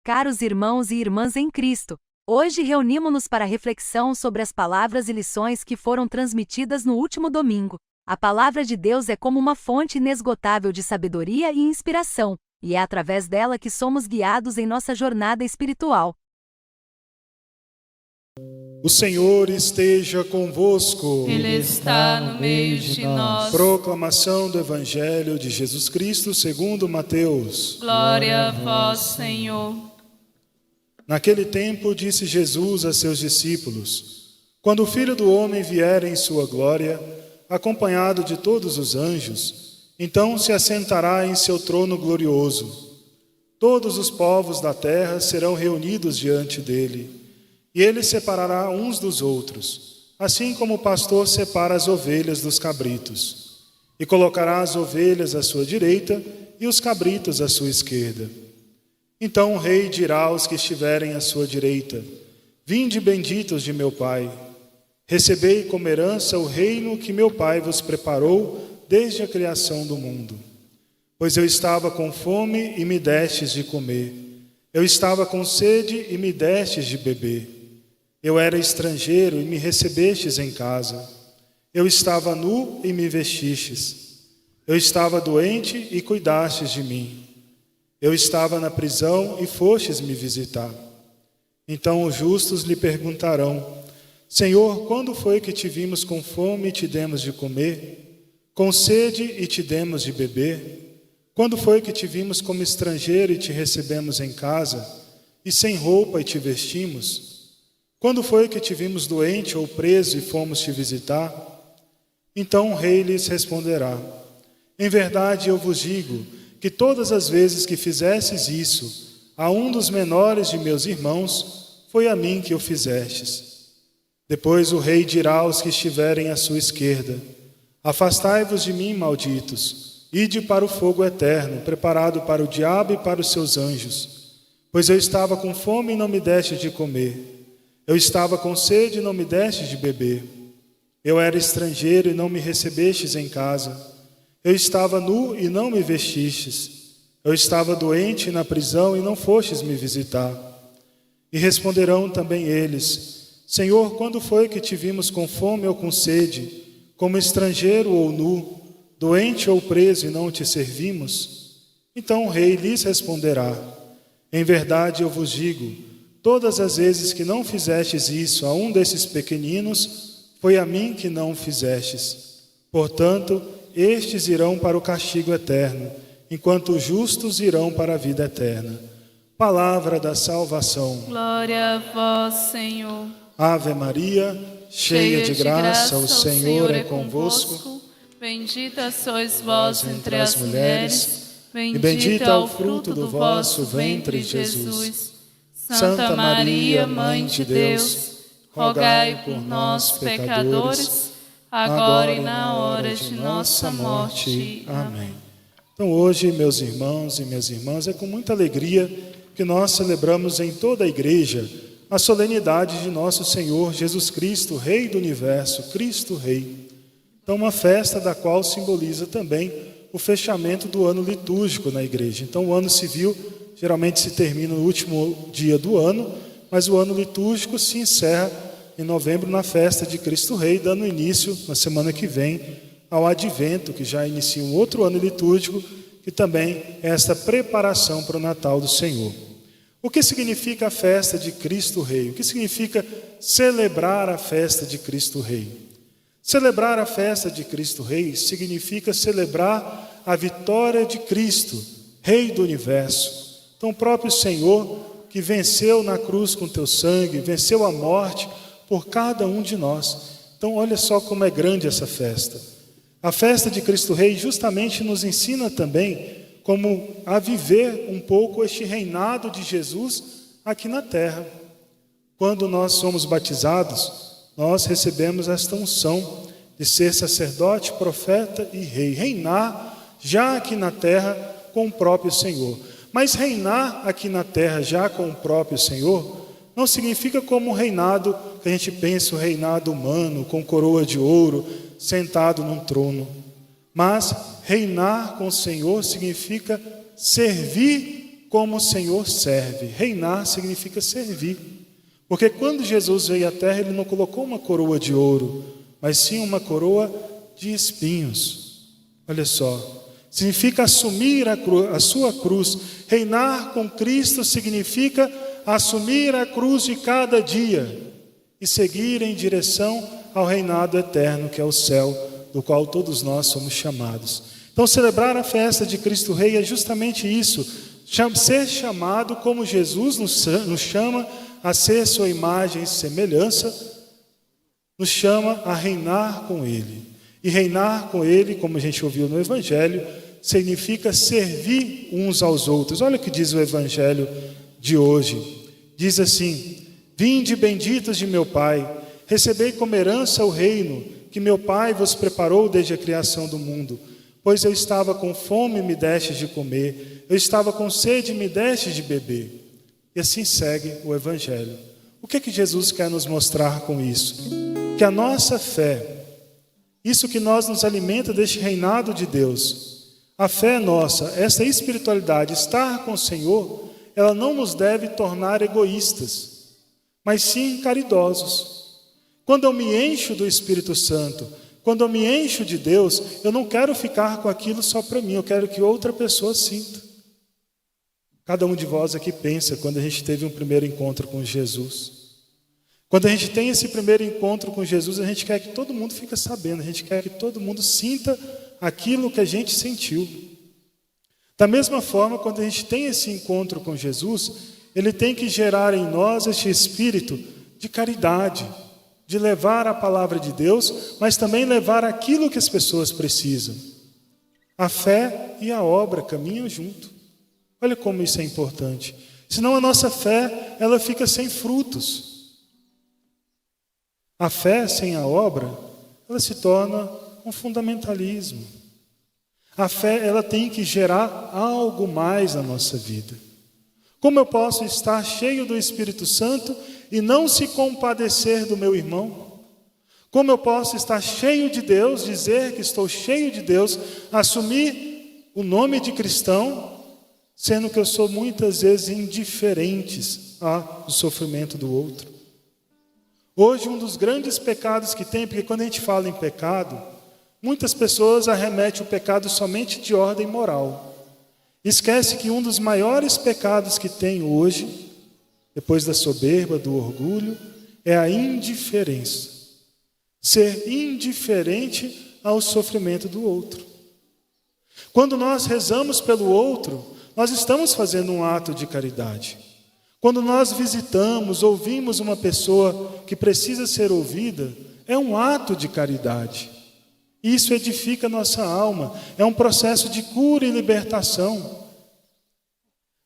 Caros irmãos e irmãs em Cristo, hoje reunimos-nos para a reflexão sobre as palavras e lições que foram transmitidas no último domingo. A palavra de Deus é como uma fonte inesgotável de sabedoria e inspiração, e é através dela que somos guiados em nossa jornada espiritual. O Senhor esteja convosco. Ele está no meio de nós. Proclamação do Evangelho de Jesus Cristo segundo Mateus. Glória a vós, Senhor. Naquele tempo disse Jesus a seus discípulos: quando o Filho do Homem vier em sua glória, acompanhado de todos os anjos, então se assentará em seu trono glorioso. Todos os povos da terra serão reunidos diante dele. E ele separará uns dos outros, assim como o pastor separa as ovelhas dos cabritos. E colocará as ovelhas à sua direita e os cabritos à sua esquerda. Então o rei dirá aos que estiverem à sua direita: vinde benditos de meu Pai, recebei como herança o reino que meu Pai vos preparou desde a criação do mundo. Pois eu estava com fome e me destes de comer, eu estava com sede e me destes de beber. Eu era estrangeiro e me recebestes em casa. Eu estava nu e me vestistes. Eu estava doente e cuidastes de mim. Eu estava na prisão e fostes me visitar. Então os justos lhe perguntarão: Senhor, quando foi que te vimos com fome e te demos de comer? Com sede e te demos de beber? Quando foi que te vimos como estrangeiro e te recebemos em casa? E sem roupa e te vestimos? Quando foi que te vimos doente ou preso e fomos te visitar? Então o rei lhes responderá: em verdade eu vos digo que todas as vezes que fizestes isso a um dos menores de meus irmãos, foi a mim que o fizestes. Depois o rei dirá aos que estiverem à sua esquerda: afastai-vos de mim, malditos, ide para o fogo eterno, preparado para o diabo e para os seus anjos. Pois eu estava com fome e não me deste de comer. Eu estava com sede e não me destes de beber. Eu era estrangeiro e não me recebestes em casa. Eu estava nu e não me vestistes. Eu estava doente na prisão e não fostes me visitar. E responderão também eles: Senhor, quando foi que te vimos com fome ou com sede, como estrangeiro ou nu, doente ou preso e não te servimos? Então o rei lhes responderá: em verdade eu vos digo, todas as vezes que não fizestes isso a um desses pequeninos, foi a mim que não o fizestes. Portanto, estes irão para o castigo eterno, enquanto os justos irão para a vida eterna. Palavra da salvação. Glória a vós, Senhor. Ave Maria, cheia de graça, o Senhor é convosco. Bendita sois vós entre as mulheres, e bendito é o fruto do vosso ventre, Jesus. Santa Maria, Mãe de Deus, rogai por nós, pecadores, agora e na hora de nossa morte. Amém. Então hoje, meus irmãos e minhas irmãs, é com muita alegria que nós celebramos em toda a igreja a solenidade de nosso Senhor Jesus Cristo, Rei do Universo, Cristo Rei. Então uma festa da qual simboliza também o fechamento do ano litúrgico na igreja. Então o ano civil geralmente se termina no último dia do ano, mas o ano litúrgico se encerra em novembro na festa de Cristo Rei, dando início, na semana que vem, ao Advento, que já inicia um outro ano litúrgico, que também é esta preparação para o Natal do Senhor. O que significa a festa de Cristo Rei? O que significa celebrar a festa de Cristo Rei? Celebrar a festa de Cristo Rei significa celebrar a vitória de Cristo, Rei do Universo. Então o próprio Senhor, que venceu na cruz com teu sangue, venceu a morte por cada um de nós. Então olha só como é grande essa festa. A festa de Cristo Rei justamente nos ensina também como a viver um pouco este reinado de Jesus aqui na terra. Quando nós somos batizados, nós recebemos esta unção de ser sacerdote, profeta e rei. Reinar já aqui na terra com o próprio Senhor. Mas reinar aqui na terra já com o próprio Senhor não significa como um reinado que a gente pensa, o reinado humano, com coroa de ouro, sentado num trono. Mas reinar com o Senhor significa servir como o Senhor serve. Reinar significa servir. Porque quando Jesus veio à terra, ele não colocou uma coroa de ouro, mas sim uma coroa de espinhos. Olha só. Significa assumir a sua cruz. Reinar com Cristo significa assumir a cruz de cada dia e seguir em direção ao reinado eterno, que é o céu, do qual todos nós somos chamados. Então, celebrar a festa de Cristo Rei é justamente isso, ser chamado como Jesus nos chama a ser sua imagem e semelhança, nos chama a reinar com Ele. E reinar com Ele, como a gente ouviu no Evangelho, significa servir uns aos outros. Olha o que diz o Evangelho de hoje. Diz assim: vinde benditos de meu Pai, recebei como herança o reino que meu Pai vos preparou desde a criação do mundo. Pois eu estava com fome e me destes de comer, eu estava com sede e me destes de beber. E assim segue o Evangelho. O que Jesus quer nos mostrar com isso? Que a nossa fé, isso que nós nos alimenta deste reinado de Deus, a fé nossa, essa espiritualidade, estar com o Senhor, ela não nos deve tornar egoístas, mas sim caridosos. Quando eu me encho do Espírito Santo, quando eu me encho de Deus, eu não quero ficar com aquilo só para mim, eu quero que outra pessoa sinta. Cada um de vós aqui pensa quando a gente teve um primeiro encontro com Jesus. Quando a gente tem esse primeiro encontro com Jesus, a gente quer que todo mundo fique sabendo, a gente quer que todo mundo sinta aquilo que a gente sentiu. Da mesma forma, quando a gente tem esse encontro com Jesus, ele tem que gerar em nós este espírito de caridade, de levar a palavra de Deus, mas também levar aquilo que as pessoas precisam. A fé e a obra caminham junto. Olha como isso é importante. Senão a nossa fé, ela fica sem frutos. A fé sem a obra, ela se torna um fundamentalismo. A fé, ela tem que gerar algo mais na nossa vida. Como eu posso estar cheio do Espírito Santo e não se compadecer do meu irmão? Como eu posso estar cheio de Deus, dizer que estou cheio de Deus, assumir o nome de cristão, sendo que eu sou muitas vezes indiferente ao sofrimento do outro? Hoje, um dos grandes pecados que tem, porque quando a gente fala em pecado, muitas pessoas arremetem o pecado somente de ordem moral. Esquece que um dos maiores pecados que tem hoje, depois da soberba, do orgulho, é a indiferença. Ser indiferente ao sofrimento do outro. Quando nós rezamos pelo outro, nós estamos fazendo um ato de caridade. Quando nós visitamos, ouvimos uma pessoa que precisa ser ouvida, é um ato de caridade. Isso edifica a nossa alma, é um processo de cura e libertação.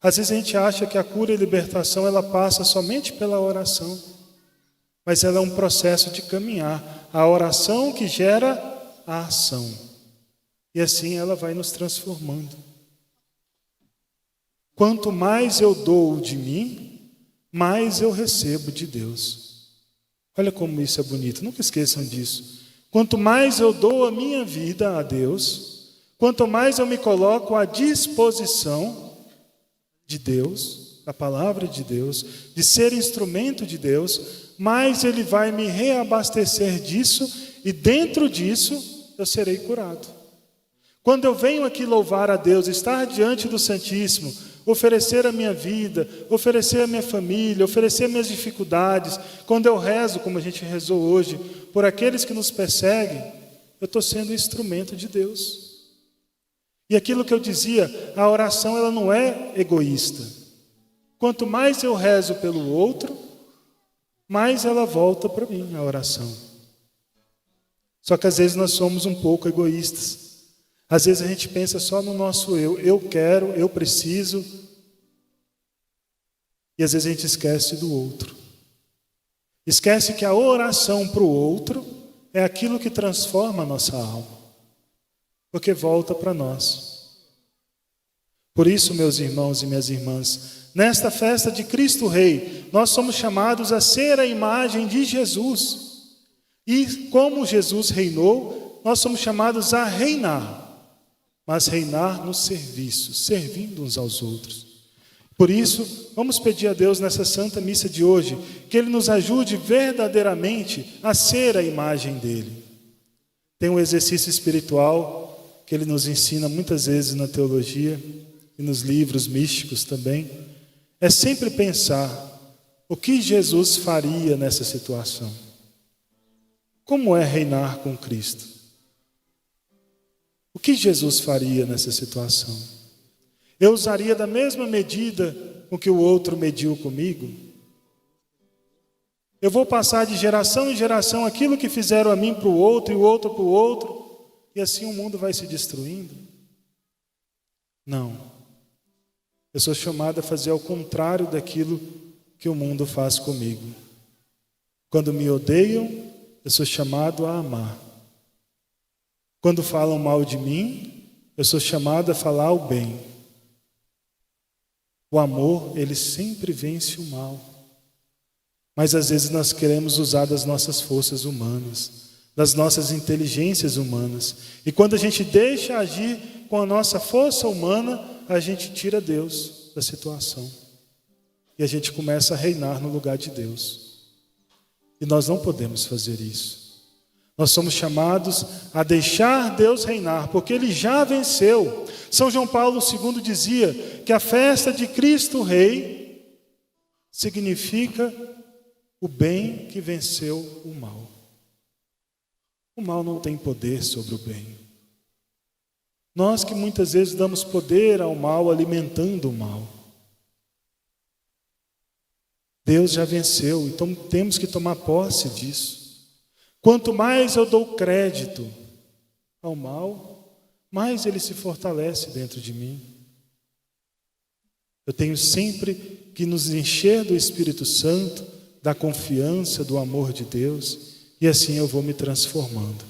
Às vezes a gente acha que a cura e libertação ela passa somente pela oração, mas ela é um processo de caminhar. A oração que gera a ação, e assim ela vai nos transformando. Quanto mais eu dou de mim, mais eu recebo de Deus. Olha como isso é bonito, nunca esqueçam disso. Quanto mais eu dou a minha vida a Deus, quanto mais eu me coloco à disposição de Deus, da palavra de Deus, de ser instrumento de Deus, mais Ele vai me reabastecer disso, e dentro disso eu serei curado. Quando eu venho aqui louvar a Deus, estar diante do Santíssimo, oferecer a minha vida, oferecer a minha família, oferecer minhas dificuldades, quando eu rezo, como a gente rezou hoje, por aqueles que nos perseguem, eu estou sendo instrumento de Deus. E aquilo que eu dizia, a oração ela não é egoísta. Quanto mais eu rezo pelo outro, mais ela volta para mim, a oração. Só que às vezes nós somos um pouco egoístas. Às vezes a gente pensa só no nosso eu quero, eu preciso. E às vezes a gente esquece do outro. Esquece que a oração para o outro é aquilo que transforma a nossa alma. Porque volta para nós. Por isso, meus irmãos e minhas irmãs, nesta festa de Cristo Rei, nós somos chamados a ser a imagem de Jesus. E como Jesus reinou, nós somos chamados a reinar. Mas reinar no serviço, servindo uns aos outros. Por isso, vamos pedir a Deus nessa Santa Missa de hoje, que Ele nos ajude verdadeiramente a ser a imagem dEle. Tem um exercício espiritual que Ele nos ensina muitas vezes na teologia e nos livros místicos também. É sempre pensar o que Jesus faria nessa situação. Como é reinar com Cristo? O que Jesus faria nessa situação? Eu usaria da mesma medida com que o outro mediu comigo? Eu vou passar de geração em geração aquilo que fizeram a mim para o outro e o outro para o outro, e assim o mundo vai se destruindo? Não. Eu sou chamado a fazer ao contrário daquilo que o mundo faz comigo. Quando me odeiam, eu sou chamado a amar. Quando falam mal de mim, eu sou chamado a falar o bem. O amor, ele sempre vence o mal. Mas às vezes nós queremos usar das nossas forças humanas, das nossas inteligências humanas. E quando a gente deixa agir com a nossa força humana, a gente tira Deus da situação. E a gente começa a reinar no lugar de Deus. E nós não podemos fazer isso. Nós somos chamados a deixar Deus reinar, porque Ele já venceu. São João Paulo II dizia que a festa de Cristo Rei significa o bem que venceu o mal. O mal não tem poder sobre o bem. Nós que muitas vezes damos poder ao mal, alimentando o mal. Deus já venceu, então temos que tomar posse disso. Quanto mais eu dou crédito ao mal, mais ele se fortalece dentro de mim. Eu tenho sempre que nos encher do Espírito Santo, da confiança, do amor de Deus, e assim eu vou me transformando.